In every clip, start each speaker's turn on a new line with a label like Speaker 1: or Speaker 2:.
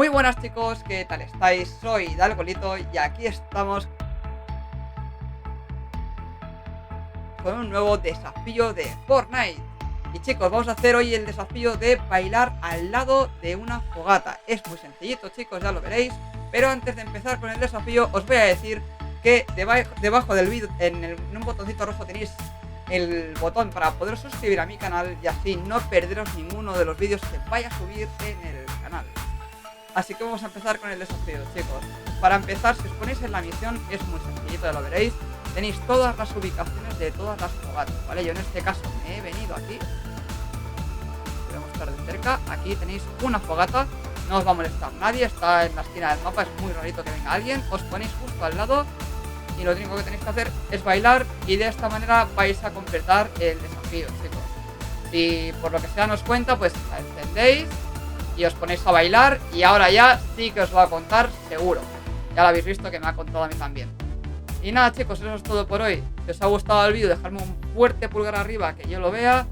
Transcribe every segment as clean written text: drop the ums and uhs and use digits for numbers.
Speaker 1: Muy buenas chicos, ¿qué tal estáis? Soy Dalgolito y aquí estamos con un nuevo desafío de Fortnite. Y chicos, vamos a hacer hoy el desafío de bailar al lado de una fogata. Es muy sencillito chicos, ya lo veréis. Pero antes de empezar con el desafío os voy a decir que debajo del vídeo en un botoncito rojo tenéis el botón para poder suscribir a mi canal y así no perderos ninguno de los vídeos que vaya a subir en el canal. Así que vamos a empezar con el desafío, chicos. Para empezar, si os ponéis en la misión, es muy sencillito, ya lo veréis. Tenéis todas las ubicaciones de todas las fogatas, ¿vale? Yo en este caso me he venido aquí. Voy a mostrar de cerca. Aquí tenéis una fogata. No os va a molestar nadie, está en la esquina del mapa, es muy rarito que venga alguien. Os ponéis justo al lado y lo único que tenéis que hacer es bailar y de esta manera vais a completar el desafío, chicos. Si por lo que sea no os cuenta, pues la encendéis y os ponéis a bailar y ahora ya sí que os va a contar seguro. Ya lo habéis visto que me ha contado a mí también. Y nada chicos, eso es todo por hoy. Si os ha gustado el vídeo, dejadme un fuerte pulgar arriba que yo lo vea.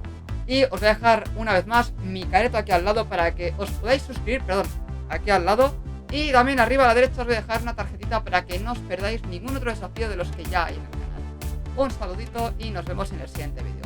Speaker 1: Y os voy a dejar una vez más mi careto aquí al lado para que os podáis suscribir, aquí al lado. Y también arriba a la derecha os voy a dejar una tarjetita para que no os perdáis ningún otro desafío de los que ya hay en el canal. Un saludito y nos vemos en el siguiente vídeo.